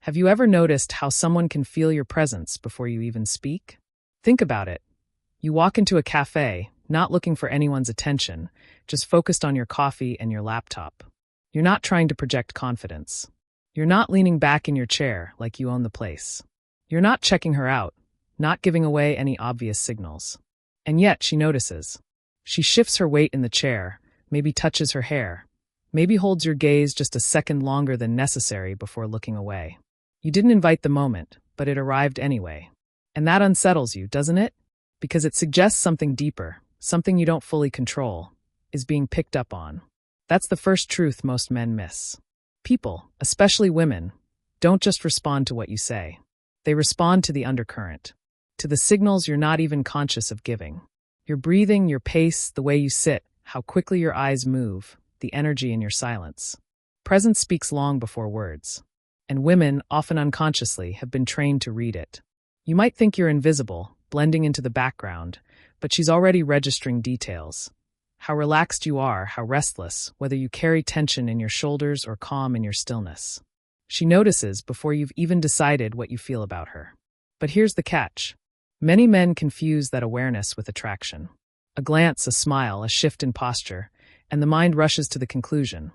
Have you ever noticed how someone can feel your presence before you even speak? Think about it. You walk into a cafe, not looking for anyone's attention, just focused on your coffee and your laptop. You're not trying to project confidence. You're not leaning back in your chair like you own the place. You're not checking her out, not giving away any obvious signals. And yet she notices. She shifts her weight in the chair, maybe touches her hair, maybe holds your gaze just a second longer than necessary before looking away. You didn't invite the moment, but it arrived anyway. And that unsettles you, doesn't it? Because it suggests something deeper, something you don't fully control, is being picked up on. That's the first truth most men miss. People, especially women, don't just respond to what you say. They respond to the undercurrent, to the signals you're not even conscious of giving. Your breathing, your pace, the way you sit, how quickly your eyes move, the energy in your silence. Presence speaks long before words. And women, often unconsciously, have been trained to read it. You might think you're invisible, blending into the background, but she's already registering details. How relaxed you are, how restless, whether you carry tension in your shoulders or calm in your stillness. She notices before you've even decided what you feel about her. But here's the catch. Many men confuse that awareness with attraction. A glance, a smile, a shift in posture, and the mind rushes to the conclusion.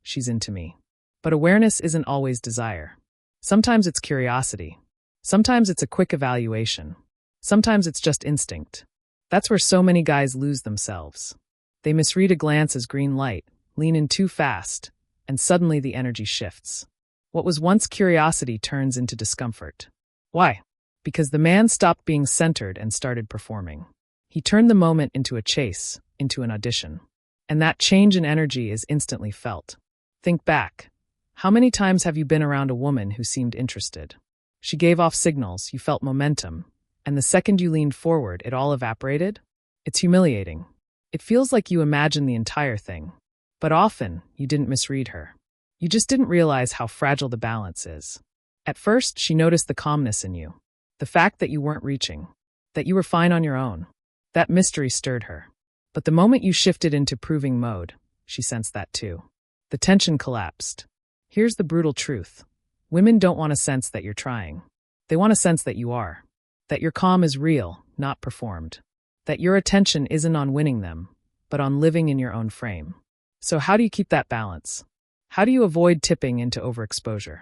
She's into me. But awareness isn't always desire. Sometimes it's curiosity. Sometimes it's a quick evaluation. Sometimes it's just instinct. That's where so many guys lose themselves. They misread a glance as green light, lean in too fast, and suddenly the energy shifts. What was once curiosity turns into discomfort. Why? Because the man stopped being centered and started performing. He turned the moment into a chase, into an audition. And that change in energy is instantly felt. Think back. How many times have you been around a woman who seemed interested? She gave off signals, you felt momentum, and the second you leaned forward, it all evaporated? It's humiliating. It feels like you imagined the entire thing. But often, you didn't misread her. You just didn't realize how fragile the balance is. At first, she noticed the calmness in you. The fact that you weren't reaching. That you were fine on your own. That mystery stirred her. But the moment you shifted into proving mode, she sensed that too. The tension collapsed. Here's the brutal truth. Women don't want a sense that you're trying. They want a sense that you are. That your calm is real, not performed. That your attention isn't on winning them, but on living in your own frame. So how do you keep that balance? How do you avoid tipping into overexposure?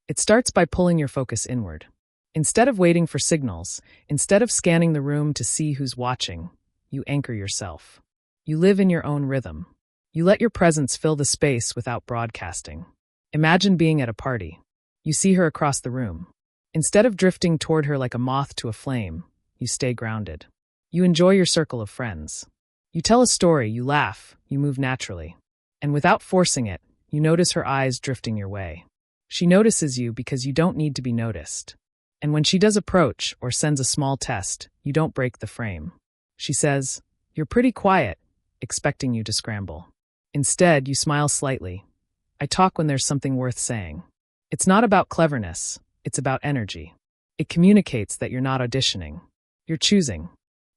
It starts by pulling your focus inward. Instead of waiting for signals, instead of scanning the room to see who's watching, you anchor yourself. You live in your own rhythm. You let your presence fill the space without broadcasting. Imagine being at a party. You see her across the room. Instead of drifting toward her like a moth to a flame, you stay grounded. You enjoy your circle of friends. You tell a story, you laugh, you move naturally. And without forcing it, you notice her eyes drifting your way. She notices you because you don't need to be noticed. And when she does approach or sends a small test, you don't break the frame. She says, "You're pretty quiet," expecting you to scramble. Instead, you smile slightly. I talk when there's something worth saying. It's not about cleverness, it's about energy. It communicates that you're not auditioning. You're choosing.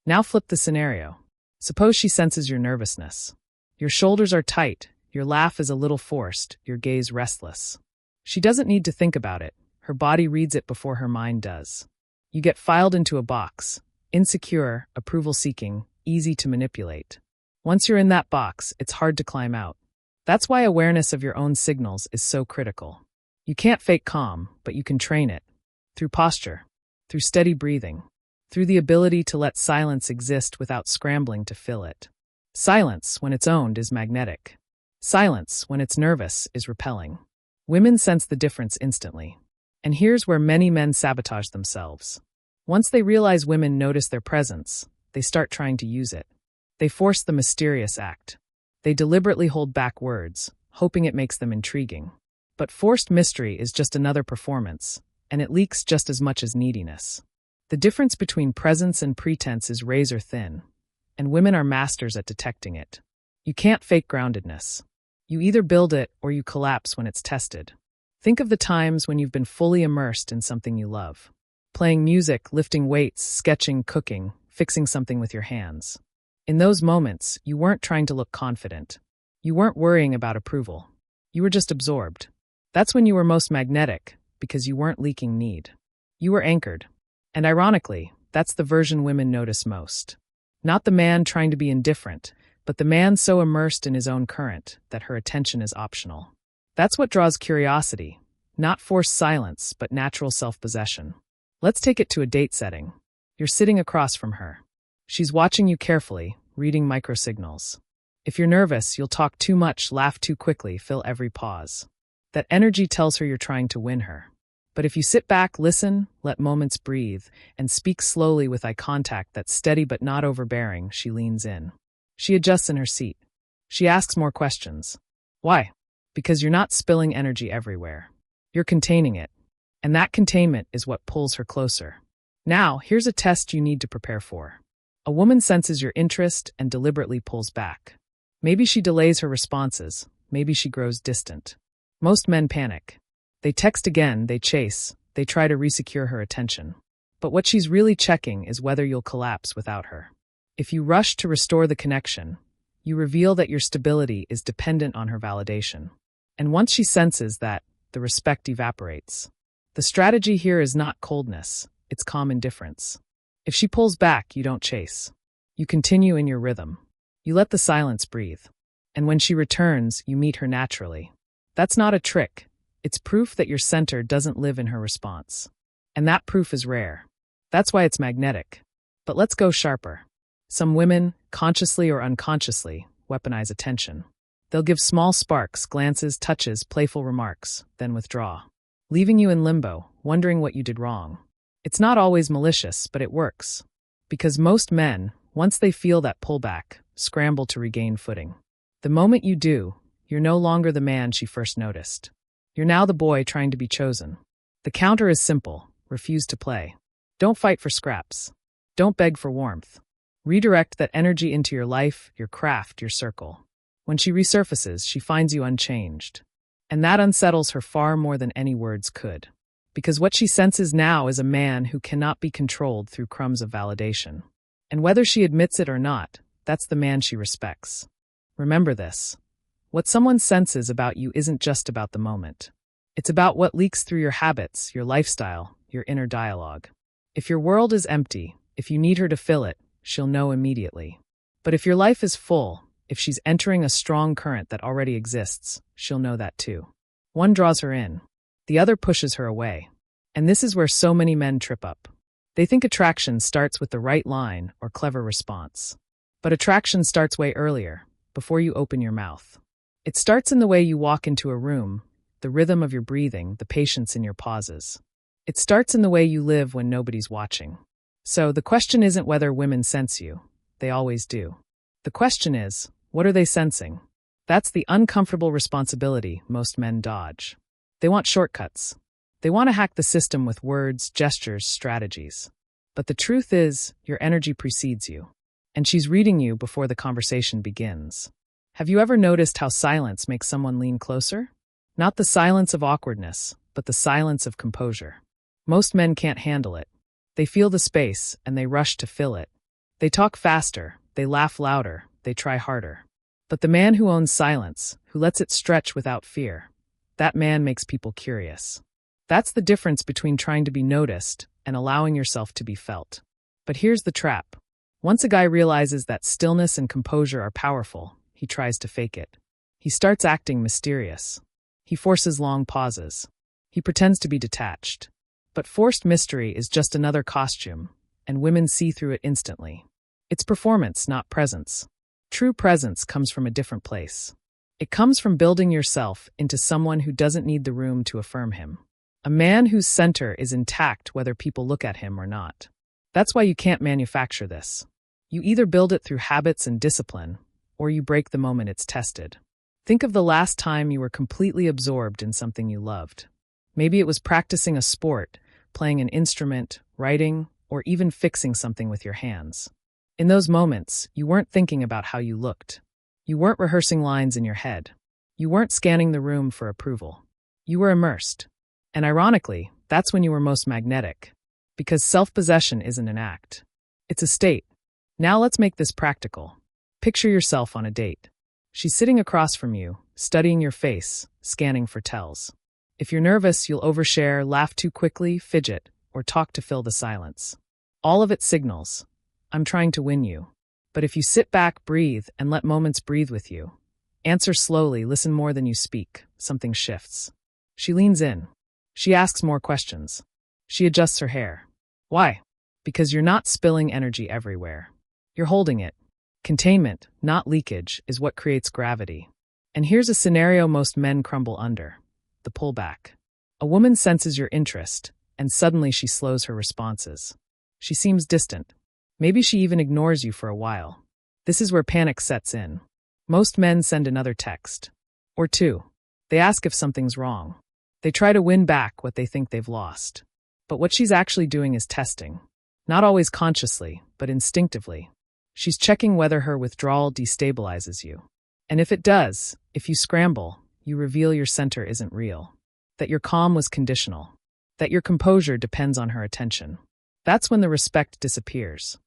Now flip the scenario. Suppose she senses your nervousness. Your shoulders are tight, your laugh is a little forced, your gaze restless. She doesn't need to think about it. Her body reads it before her mind does. You get filed into a box. Insecure, approval-seeking, easy to manipulate. Once you're in that box, it's hard to climb out. That's why awareness of your own signals is so critical. You can't fake calm, but you can train it. Through posture, through steady breathing, through the ability to let silence exist without scrambling to fill it. Silence, when it's owned, is magnetic. Silence, when it's nervous, is repelling. Women sense the difference instantly. And here's where many men sabotage themselves. Once they realize women notice their presence, they start trying to use it. They force the mysterious act. They deliberately hold back words, hoping it makes them intriguing. But forced mystery is just another performance, and it leaks just as much as neediness. The difference between presence and pretense is razor thin, and women are masters at detecting it. You can't fake groundedness. You either build it or you collapse when it's tested. Think of the times when you've been fully immersed in something you love. Playing music, lifting weights, sketching, cooking, fixing something with your hands. In those moments, you weren't trying to look confident. You weren't worrying about approval. You were just absorbed. That's when you were most magnetic, because you weren't leaking need. You were anchored. And ironically, that's the version women notice most. Not the man trying to be indifferent, but the man so immersed in his own current that her attention is optional. That's what draws curiosity, not forced silence, but natural self-possession. Let's take it to a date setting. You're sitting across from her. She's watching you carefully, reading microsignals. If you're nervous, you'll talk too much, laugh too quickly, fill every pause. That energy tells her you're trying to win her. But if you sit back, listen, let moments breathe, and speak slowly with eye contact that's steady but not overbearing, she leans in. She adjusts in her seat. She asks more questions. Why? Because you're not spilling energy everywhere. You're containing it. And that containment is what pulls her closer. Now, here's a test you need to prepare for. A woman senses your interest and deliberately pulls back. Maybe she delays her responses. Maybe she grows distant. Most men panic. They text again, they chase, they try to resecure her attention. But what she's really checking is whether you'll collapse without her. If you rush to restore the connection, you reveal that your stability is dependent on her validation. And once she senses that, the respect evaporates. The strategy here is not coldness, it's calm indifference. If she pulls back, you don't chase. You continue in your rhythm. You let the silence breathe. And when she returns, you meet her naturally. That's not a trick. It's proof that your center doesn't live in her response. And that proof is rare. That's why it's magnetic. But let's go sharper. Some women, consciously or unconsciously, weaponize attention. They'll give small sparks, glances, touches, playful remarks, then withdraw, leaving you in limbo, wondering what you did wrong. It's not always malicious, but it works. Because most men, once they feel that pullback, scramble to regain footing. The moment you do, you're no longer the man she first noticed. You're now the boy trying to be chosen. The counter is simple: refuse to play. Don't fight for scraps. Don't beg for warmth. Redirect that energy into your life, your craft, your circle. When she resurfaces, she finds you unchanged. And that unsettles her far more than any words could. Because what she senses now is a man who cannot be controlled through crumbs of validation. And whether she admits it or not, that's the man she respects. Remember this. What someone senses about you isn't just about the moment. It's about what leaks through your habits, your lifestyle, your inner dialogue. If your world is empty, if you need her to fill it, she'll know immediately. But if your life is full, if she's entering a strong current that already exists, she'll know that too. One draws her in. The other pushes her away. And this is where so many men trip up. They think attraction starts with the right line or clever response. But attraction starts way earlier, before you open your mouth. It starts in the way you walk into a room, the rhythm of your breathing, the patience in your pauses. It starts in the way you live when nobody's watching. So the question isn't whether women sense you. They always do. The question is, what are they sensing? That's the uncomfortable responsibility most men dodge. They want shortcuts. They want to hack the system with words, gestures, strategies. But the truth is, your energy precedes you. And she's reading you before the conversation begins. Have you ever noticed how silence makes someone lean closer? Not the silence of awkwardness, but the silence of composure. Most men can't handle it. They feel the space, and they rush to fill it. They talk faster, they laugh louder, they try harder. But the man who owns silence, who lets it stretch without fear, that man makes people curious. That's the difference between trying to be noticed and allowing yourself to be felt. But here's the trap. Once a guy realizes that stillness and composure are powerful, he tries to fake it. He starts acting mysterious. He forces long pauses. He pretends to be detached. But forced mystery is just another costume, and women see through it instantly. It's performance, not presence. True presence comes from a different place. It comes from building yourself into someone who doesn't need the room to affirm him. A man whose center is intact whether people look at him or not. That's why you can't manufacture this. You either build it through habits and discipline, or you break the moment it's tested. Think of the last time you were completely absorbed in something you loved. Maybe it was practicing a sport, playing an instrument, writing, or even fixing something with your hands. In those moments, you weren't thinking about how you looked. You weren't rehearsing lines in your head. You weren't scanning the room for approval. You were immersed. And ironically, that's when you were most magnetic. Because self-possession isn't an act. It's a state. Now let's make this practical. Picture yourself on a date. She's sitting across from you, studying your face, scanning for tells. If you're nervous, you'll overshare, laugh too quickly, fidget, or talk to fill the silence. All of it signals, I'm trying to win you. But if you sit back, breathe, and let moments breathe with you, answer slowly, listen more than you speak, something shifts. She leans in. She asks more questions. She adjusts her hair. Why? Because you're not spilling energy everywhere. You're holding it. Containment, not leakage, is what creates gravity. And here's a scenario most men crumble under: the pullback. A woman senses your interest, and suddenly she slows her responses. She seems distant. Maybe she even ignores you for a while. This is where panic sets in. Most men send another text. Or two. They ask if something's wrong. They try to win back what they think they've lost. But what she's actually doing is testing. Not always consciously, but instinctively. She's checking whether her withdrawal destabilizes you. And if it does, if you scramble, you reveal your center isn't real. That your calm was conditional. That your composure depends on her attention. That's when the respect disappears.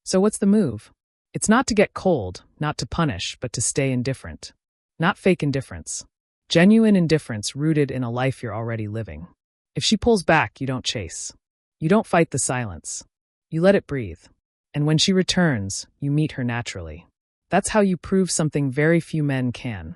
So what's the move? It's not to get cold, not to punish, but to stay indifferent. Not fake indifference. Genuine indifference rooted in a life you're already living. If she pulls back, you don't chase. You don't fight the silence. You let it breathe. And when she returns, you meet her naturally. That's how you prove something very few men can: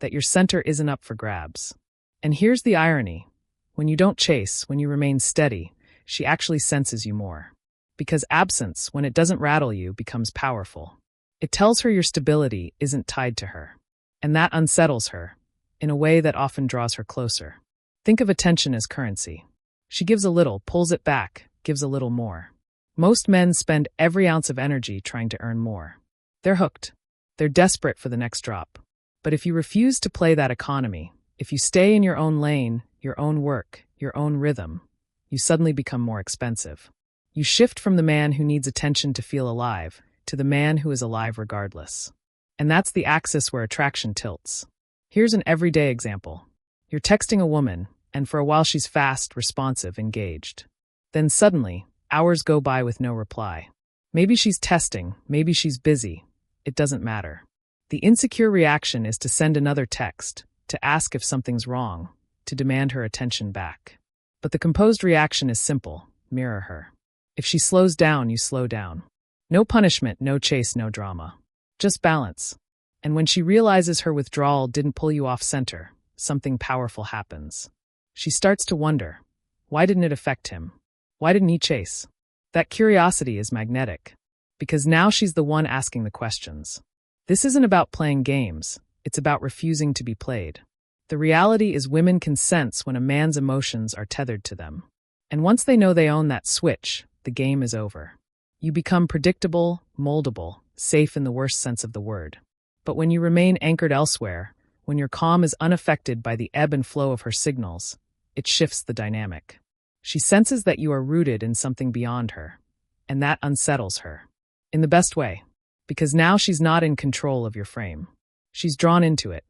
that your center isn't up for grabs. And here's the irony. When you don't chase, when you remain steady, she actually senses you more. Because absence, when it doesn't rattle you, becomes powerful. It tells her your stability isn't tied to her. And that unsettles her, in a way that often draws her closer. Think of attention as currency. She gives a little, pulls it back, gives a little more. Most men spend every ounce of energy trying to earn more. They're hooked. They're desperate for the next drop. But if you refuse to play that economy, if you stay in your own lane, your own work, your own rhythm, you suddenly become more expensive. You shift from the man who needs attention to feel alive to the man who is alive regardless. And that's the axis where attraction tilts. Here's an everyday example. You're texting a woman, and for a while she's fast, responsive, engaged. Then suddenly, hours go by with no reply. Maybe she's testing, maybe she's busy. It doesn't matter. The insecure reaction is to send another text, to ask if something's wrong, to demand her attention back. But the composed reaction is simple: mirror her. If she slows down, you slow down. No punishment, no chase, no drama. Just balance. And when she realizes her withdrawal didn't pull you off center, something powerful happens. She starts to wonder, why didn't it affect him? Why didn't he chase? That curiosity is magnetic. Because now she's the one asking the questions. This isn't about playing games. It's about refusing to be played. The reality is women can sense when a man's emotions are tethered to them. And once they know they own that switch, the game is over. You become predictable, moldable, safe in the worst sense of the word. But when you remain anchored elsewhere, when your calm is unaffected by the ebb and flow of her signals, it shifts the dynamic. She senses that you are rooted in something beyond her, and that unsettles her. In the best way, because now she's not in control of your frame. She's drawn into it.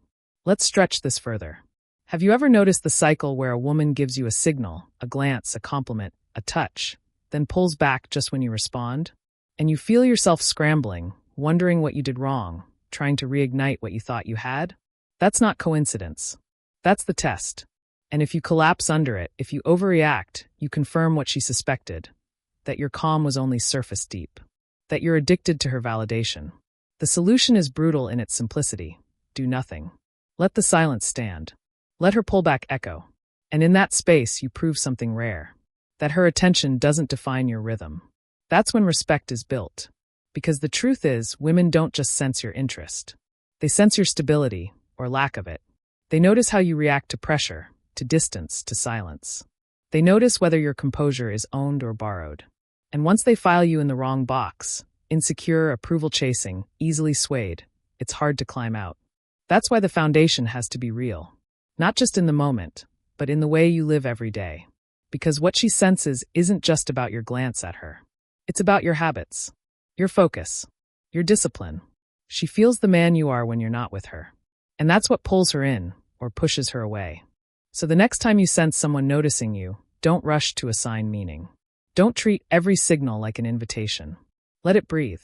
Let's stretch this further. Have you ever noticed the cycle where a woman gives you a signal, a glance, a compliment, a touch, then pulls back just when you respond? And you feel yourself scrambling, wondering what you did wrong, trying to reignite what you thought you had? That's not coincidence. That's the test. And if you collapse under it, if you overreact, you confirm what she suspected, that your calm was only surface deep, that you're addicted to her validation. The solution is brutal in its simplicity. Do nothing. Let the silence stand. Let her pullback echo. And in that space, you prove something rare, that her attention doesn't define your rhythm. That's when respect is built. Because the truth is, women don't just sense your interest. They sense your stability, or lack of it. They notice how you react to pressure, to distance, to silence. They notice whether your composure is owned or borrowed. And once they file you in the wrong box, insecure, approval-chasing, easily swayed, it's hard to climb out. That's why the foundation has to be real. Not just in the moment, but in the way you live every day. Because what she senses isn't just about your glance at her. It's about your habits, your focus, your discipline. She feels the man you are when you're not with her. And that's what pulls her in, or pushes her away. So the next time you sense someone noticing you, don't rush to assign meaning. Don't treat every signal like an invitation. Let it breathe.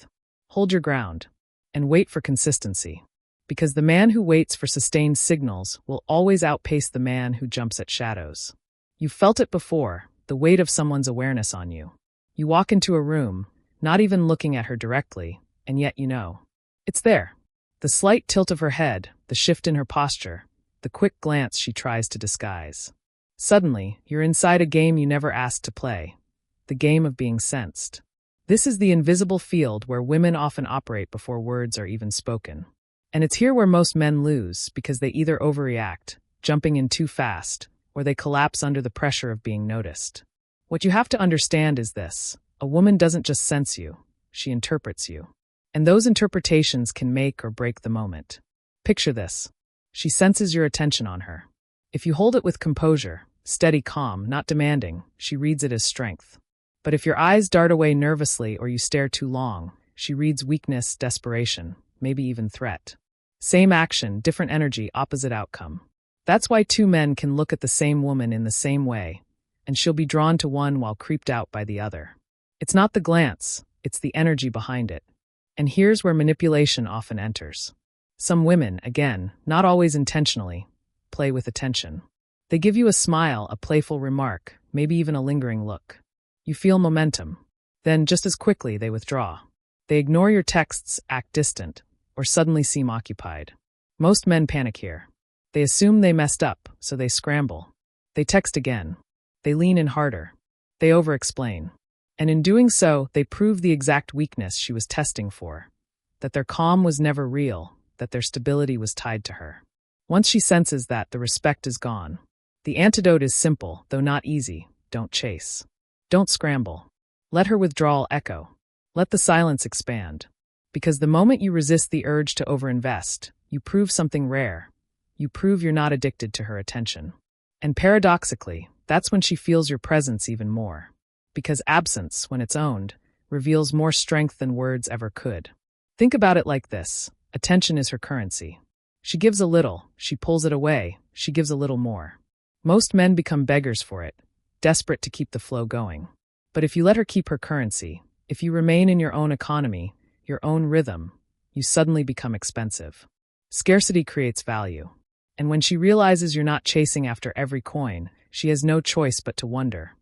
Hold your ground. And wait for consistency. Because the man who waits for sustained signals will always outpace the man who jumps at shadows. You've felt it before, the weight of someone's awareness on you. You walk into a room, not even looking at her directly, and yet you know. It's there. The slight tilt of her head, the shift in her posture, the quick glance she tries to disguise. Suddenly, you're inside a game you never asked to play. The game of being sensed. This is the invisible field where women often operate before words are even spoken. And it's here where most men lose because they either overreact, jumping in too fast, or they collapse under the pressure of being noticed. What you have to understand is this: a woman doesn't just sense you, she interprets you. And those interpretations can make or break the moment. Picture this. She senses your attention on her. If you hold it with composure, steady, calm, not demanding, she reads it as strength. But if your eyes dart away nervously or you stare too long, she reads weakness, desperation, maybe even threat. Same action, different energy, opposite outcome. That's why two men can look at the same woman in the same way, and she'll be drawn to one while creeped out by the other. It's not the glance, it's the energy behind it. And here's where manipulation often enters. Some women, again, not always intentionally, play with attention. They give you a smile, a playful remark, maybe even a lingering look. You feel momentum. Then, just as quickly, they withdraw. They ignore your texts, act distant, or suddenly seem occupied. Most men panic here. They assume they messed up, so they scramble. They text again. They lean in harder. They over-explain. And in doing so, they prove the exact weakness she was testing for. That their calm was never real, that their stability was tied to her. Once she senses that, the respect is gone. The antidote is simple, though not easy. Don't chase. Don't scramble. Let her withdrawal echo. Let the silence expand. Because the moment you resist the urge to overinvest, you prove something rare. You prove you're not addicted to her attention. And paradoxically, that's when she feels your presence even more. Because absence, when it's owned, reveals more strength than words ever could. Think about it like this. Attention is her currency. She gives a little, she pulls it away, she gives a little more. Most men become beggars for it, desperate to keep the flow going. But if you let her keep her currency, if you remain in your own economy, your own rhythm, you suddenly become expensive. Scarcity creates value. And when she realizes you're not chasing after every coin, she has no choice but to wonder,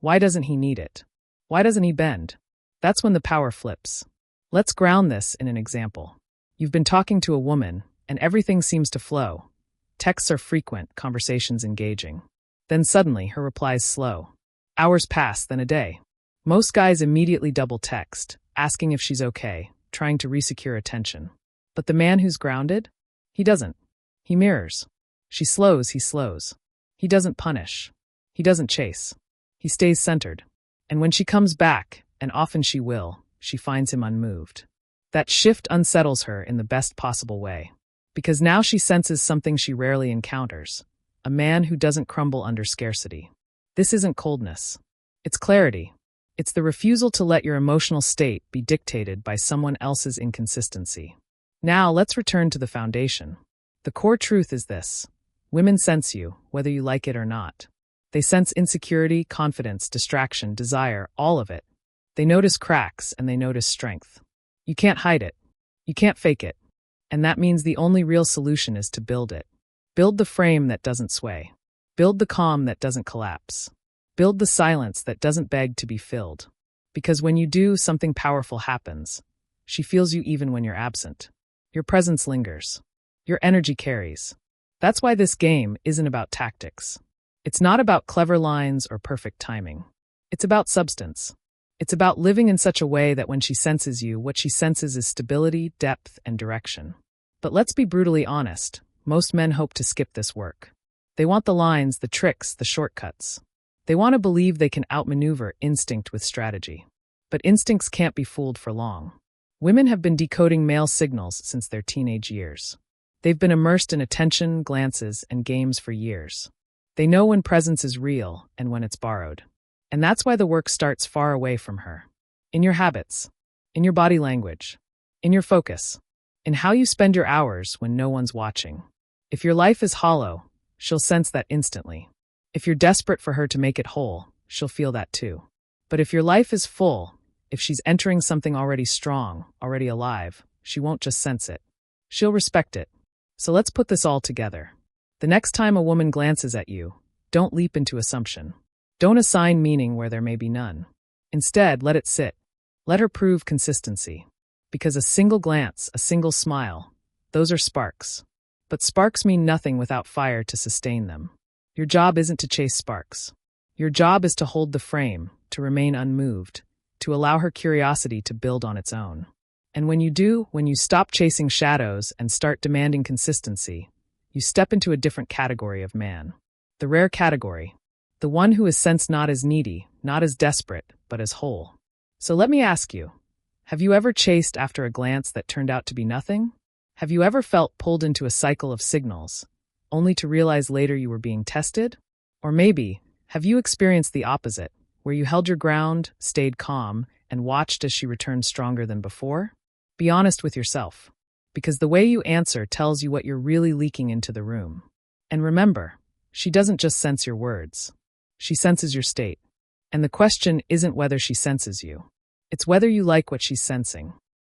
why doesn't he need it? Why doesn't he bend? That's when the power flips. Let's ground this in an example. You've been talking to a woman, and everything seems to flow. Texts are frequent, conversations engaging. Then suddenly, her replies slow. Hours pass, then a day. Most guys immediately double text, asking if she's okay, trying to resecure attention. But the man who's grounded? He doesn't. He mirrors. She slows, he slows. He doesn't punish. He doesn't chase. He stays centered. And when she comes back, and often she will, she finds him unmoved. That shift unsettles her in the best possible way. Because now she senses something she rarely encounters. A man who doesn't crumble under scarcity. This isn't coldness. It's clarity. It's the refusal to let your emotional state be dictated by someone else's inconsistency. Now let's return to the foundation. The core truth is this. Women sense you, whether you like it or not. They sense insecurity, confidence, distraction, desire, all of it. They notice cracks and they notice strength. You can't hide it. You can't fake it. And that means the only real solution is to build it. Build the frame that doesn't sway. Build the calm that doesn't collapse. Build the silence that doesn't beg to be filled. Because when you do, something powerful happens. She feels you even when you're absent. Your presence lingers. Your energy carries. That's why this game isn't about tactics. It's not about clever lines or perfect timing. It's about substance. It's about living in such a way that when she senses you, what she senses is stability, depth, and direction. But let's be brutally honest. Most men hope to skip this work. They want the lines, the tricks, the shortcuts. They want to believe they can outmaneuver instinct with strategy. But instincts can't be fooled for long. Women have been decoding male signals since their teenage years. They've been immersed in attention, glances, and games for years. They know when presence is real and when it's borrowed. And that's why the work starts far away from her. In your habits, in your body language, in your focus, in how you spend your hours when no one's watching. If your life is hollow, she'll sense that instantly. If you're desperate for her to make it whole, she'll feel that too. But if your life is full, if she's entering something already strong, already alive, she won't just sense it. she'll respect it. So let's put this all together. The next time a woman glances at you, don't leap into assumption. Don't assign meaning where there may be none. Instead, let it sit. Let her prove consistency. Because a single glance, a single smile, those are sparks. But sparks mean nothing without fire to sustain them. Your job isn't to chase sparks. Your job is to hold the frame, to remain unmoved, to allow her curiosity to build on its own. And when you do, when you stop chasing shadows and start demanding consistency, you step into a different category of man. The rare category. The one who is sensed not as needy, not as desperate, but as whole. So let me ask you, have you ever chased after a glance that turned out to be nothing? Have you ever felt pulled into a cycle of signals, only to realize later you were being tested? Or maybe, have you experienced the opposite, where you held your ground, stayed calm, and watched as she returned stronger than before? Be honest with yourself, because the way you answer tells you what you're really leaking into the room. And remember, she doesn't just sense your words. She senses your state. And the question isn't whether she senses you. It's whether you like what she's sensing.